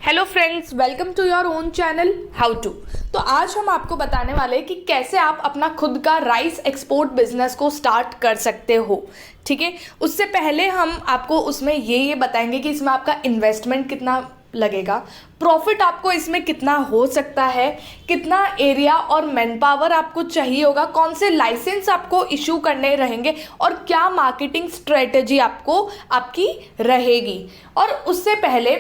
Hello friends, welcome to your own channel how to. तो आज हम आपको बताने वाले हैं कि कैसे आप अपना खुद का राइस एक्सपोर्ट बिजनेस को स्टार्ट कर सकते हो। ठीक है, उससे पहले हम आपको उसमें ये बताएंगे कि इसमें आपका इन्वेस्टमेंट कितना लगेगा, प्रॉफिट आपको इसमें कितना हो सकता है, कितना एरिया और मैन पावर आपको चाहिए होगा, कौन से लाइसेंस आपको इशू करने रहेंगे और क्या मार्केटिंग स्ट्रेटजी आपकी रहेगी। और उससे पहले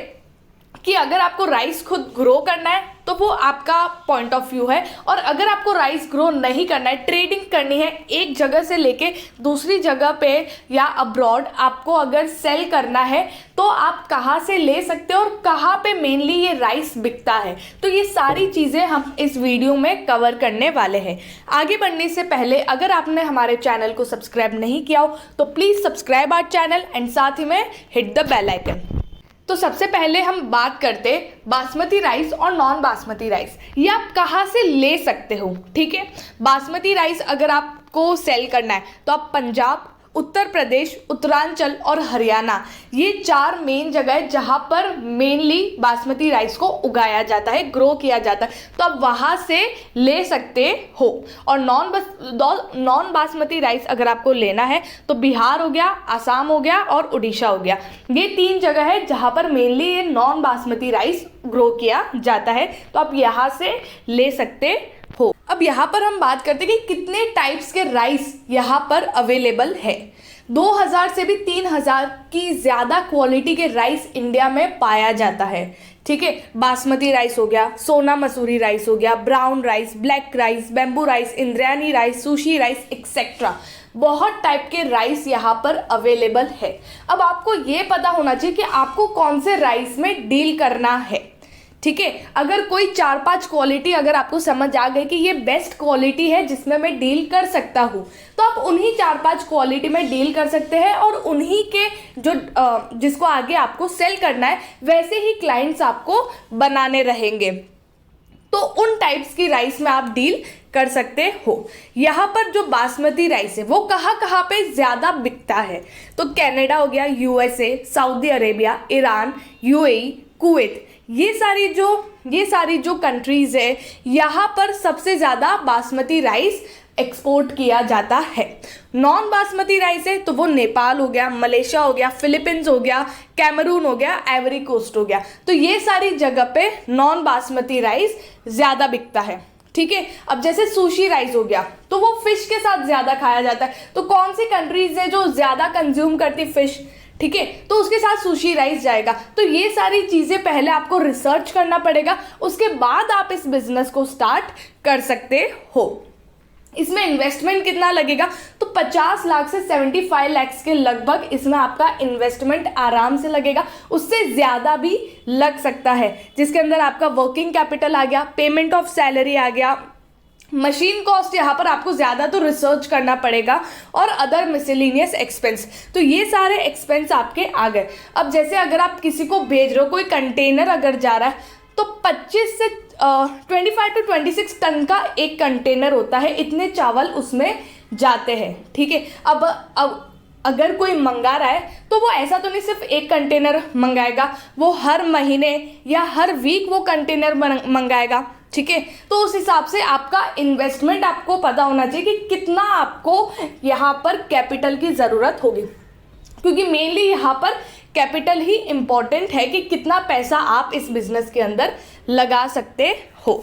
कि अगर आपको राइस खुद ग्रो करना है तो वो आपका पॉइंट ऑफ व्यू है, और अगर आपको राइस ग्रो नहीं करना है, ट्रेडिंग करनी है एक जगह से लेके दूसरी जगह पे या अब्रॉड आपको अगर सेल करना है तो आप कहाँ से ले सकते हो और कहाँ पे मेनली ये राइस बिकता है। तो ये सारी चीज़ें हम इस वीडियो में कवर करने वाले हैं। आगे बढ़ने से पहले अगर आपने हमारे चैनल को सब्सक्राइब नहीं किया हो तो please subscribe our channel and साथ ही में हिट द बेल आइकन। तो सबसे पहले हम बात करते बासमती राइस और नॉन बासमती राइस, ये आप कहाँ से ले सकते हो। ठीक है, बासमती राइस अगर आपको सेल करना है तो आप पंजाब, उत्तर प्रदेश, उत्तरांचल और हरियाणा, ये 4 मेन जगह है जहाँ पर मेनली बासमती राइस को उगाया जाता है, ग्रो किया जाता है, तो आप वहाँ से ले सकते हो। और नॉन बासमती राइस अगर आपको लेना है तो बिहार हो गया, आसाम हो गया और उड़ीसा हो गया, ये 3 जगह है जहाँ पर मेनली ये नॉन बासमती राइस ग्रो किया जाता है, तो आप यहाँ से ले सकते हो। अब यहाँ पर हम बात करते हैं कि कितने टाइप्स के राइस यहाँ पर अवेलेबल है। 2000 से भी 3000 की ज़्यादा क्वालिटी के राइस इंडिया में पाया जाता है। ठीक है, बासमती राइस हो गया, सोना मसूरी राइस हो गया, brown rice, black rice, bamboo rice, Indrayani rice, sushi rice etcetera, बहुत टाइप के राइस यहाँ पर अवेलेबल है। अब आपको ये पता होना चाहिए कि आपको कौन से राइस में डील करना है। ठीक है, अगर कोई 4-5 क्वालिटी अगर आपको समझ आ गई कि ये बेस्ट क्वालिटी है जिसमें मैं डील कर सकता हूँ, तो आप उन्हीं 4-5 क्वालिटी में डील कर सकते हैं और उन्हीं के जो जिसको आगे आपको सेल करना है वैसे ही क्लाइंट्स आपको बनाने रहेंगे, तो उन टाइप्स की राइस में आप डील कर सकते हो। यहाँ पर जो बासमती राइस है वो कहाँ कहाँ पे ज़्यादा बिकता है, तो कनाडा हो गया, USA, Saudi Arabia, Iran, UAE, Kuwait, ये सारी जो कंट्रीज़ है यहाँ पर सबसे ज़्यादा बासमती राइस एक्सपोर्ट किया जाता है। नॉन बासमती राइस है तो वो नेपाल हो गया, मलेशिया हो गया, फिलीपींस हो गया, कैमरून हो गया, आइवरी कोस्ट हो गया, तो ये सारी जगह पे नॉन बासमती राइस ज़्यादा बिकता है। ठीक है, अब जैसे सुशी राइस हो गया तो वो फिश के साथ ज़्यादा खाया जाता है, तो कौन सी कंट्रीज़ है जो ज़्यादा कंज्यूम करती फिश, ठीक है, तो उसके साथ सुशी राइस जाएगा। तो ये सारी चीज़ें पहले आपको रिसर्च करना पड़ेगा, उसके बाद आप इस बिजनेस को स्टार्ट कर सकते हो। इसमें इन्वेस्टमेंट कितना लगेगा, तो 50 लाख से 75 लाख के लगभग इसमें आपका इन्वेस्टमेंट आराम से लगेगा, उससे ज़्यादा भी लग सकता है, जिसके अंदर आपका वर्किंग कैपिटल आ गया, पेमेंट ऑफ सैलरी आ गया, मशीन कॉस्ट यहाँ पर आपको ज़्यादा तो रिसर्च करना पड़ेगा और अदर मिसलेनियस एक्सपेंस, तो ये सारे एक्सपेंस आपके आ गए। अब जैसे अगर आप किसी को भेज रहे हो, कोई कंटेनर अगर जा रहा है तो 25 से 25 to 26 टन का एक कंटेनर होता है, इतने चावल उसमें जाते हैं। ठीक है, अब अगर कोई मंगा रहा है तो वो ऐसा तो नहीं सिर्फ एक कंटेनर मंगाएगा, वो हर महीने या हर वीक वो कंटेनर मंगाएगा। ठीक है, तो उस हिसाब से आपका इन्वेस्टमेंट आपको पता होना चाहिए कि कितना आपको यहाँ पर कैपिटल की ज़रूरत होगी, क्योंकि मेनली यहाँ पर कैपिटल ही इम्पॉर्टेंट है कि कितना पैसा आप इस बिज़नेस के अंदर लगा सकते हो।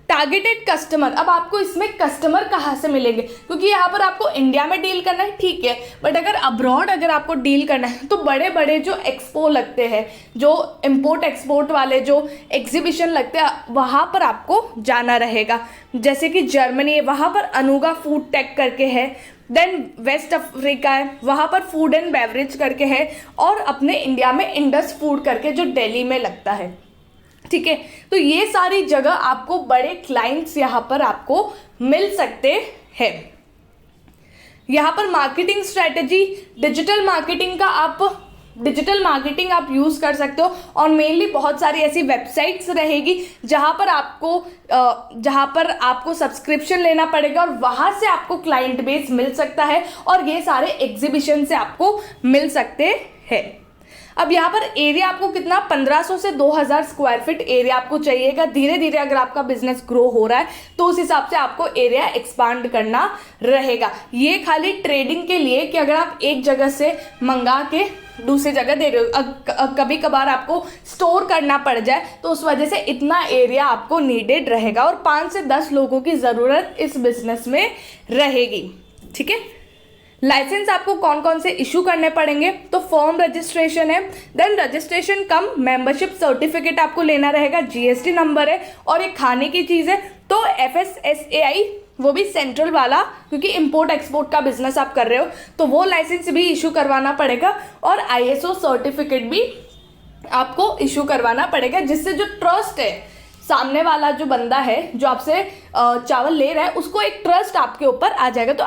टारगेटेड कस्टमर, अब आपको इसमें कस्टमर कहाँ से मिलेंगे, क्योंकि यहाँ पर आपको इंडिया में डील करना है, ठीक है, बट अगर अब्रॉड अगर आपको डील करना है तो बड़े बड़े जो एक्सपो लगते हैं, जो इम्पोर्ट एक्सपोर्ट वाले जो एग्जीबिशन लगते हैं, वहाँ पर आपको जाना रहेगा। जैसे कि जर्मनी है, वहाँ पर अनुगा फूड टेक करके है, देन वेस्ट अफ्रीका है, वहाँ पर फूड एंड बेवरेज करके है, और अपने इंडिया में इंडस फूड करके जो दिल्ली में लगता है। ठीक है, तो ये सारी जगह आपको बड़े क्लाइंट्स यहाँ पर आपको मिल सकते हैं। यहाँ पर मार्केटिंग स्ट्रेटजी, डिजिटल मार्केटिंग आप यूज़ कर सकते हो, और मेनली बहुत सारी ऐसी वेबसाइट्स रहेगी जहाँ पर आपको सब्सक्रिप्शन लेना पड़ेगा और वहाँ से आपको क्लाइंट बेस मिल सकता है, और ये सारे एग्जीबिशन से आपको मिल सकते हैं। अब यहाँ पर एरिया आपको कितना 1500 से 2000 स्क्वायर फीट एरिया आपको चाहिएगा। धीरे धीरे अगर आपका बिजनेस ग्रो हो रहा है तो उस हिसाब से आपको एरिया एक्सपांड करना रहेगा। ये खाली ट्रेडिंग के लिए कि अगर आप एक जगह से मंगा के दूसरी जगह दे रहे हो, कभी कभार आपको स्टोर करना पड़ जाए तो उस वजह से इतना एरिया आपको नीडेड रहेगा और 5 से 10 लोगों की ज़रूरत इस बिजनेस में रहेगी। ठीक है, लाइसेंस आपको कौन कौन से इशू करने पड़ेंगे, तो फॉर्म रजिस्ट्रेशन है, देन रजिस्ट्रेशन कम मेंबरशिप सर्टिफिकेट आपको लेना रहेगा, जीएसटी नंबर है और एक खाने की चीज़ है तो FSSAI, वो भी सेंट्रल वाला, क्योंकि इंपोर्ट एक्सपोर्ट का बिजनेस आप कर रहे हो तो वो लाइसेंस भी इशू करवाना पड़ेगा और ISO सर्टिफिकेट भी आपको इशू करवाना पड़ेगा, जिससे जो ट्रस्ट है, सामने वाला जो बंदा है जो आपसे चावल ले रहा है उसको एक ट्रस्ट आपके ऊपर आ जाएगा। तो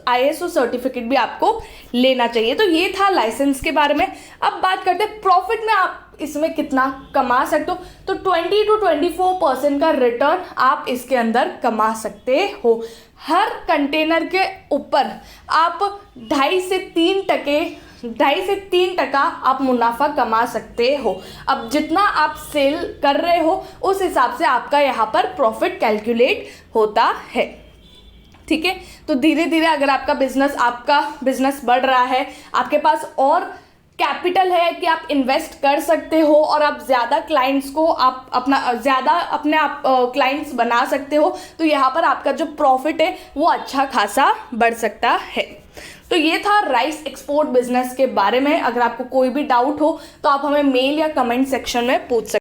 ISO सर्टिफिकेट भी आपको लेना चाहिए। तो ये था लाइसेंस के बारे में। अब बात करते हैं प्रॉफिट में आप इसमें कितना कमा सकते हो, तो 20 to 24% का रिटर्न आप इसके अंदर कमा सकते हो। हर कंटेनर के ऊपर आप 2.5 से 3% आप मुनाफा कमा सकते हो। अब जितना आप सेल कर रहे हो उस हिसाब से आपका यहाँ पर प्रॉफिट कैलकुलेट होता है। ठीक है, तो धीरे धीरे अगर आपका बिजनेस बढ़ रहा है, आपके पास और कैपिटल है कि आप इन्वेस्ट कर सकते हो और आप ज़्यादा क्लाइंट्स को आप अपने क्लाइंट्स बना सकते हो, तो यहाँ पर आपका जो प्रॉफिट है वो अच्छा खासा बढ़ सकता है। तो ये था राइस एक्सपोर्ट बिजनेस के बारे में। अगर आपको कोई भी डाउट हो तो आप हमें मेल या कमेंट सेक्शन में पूछ सकते हैं।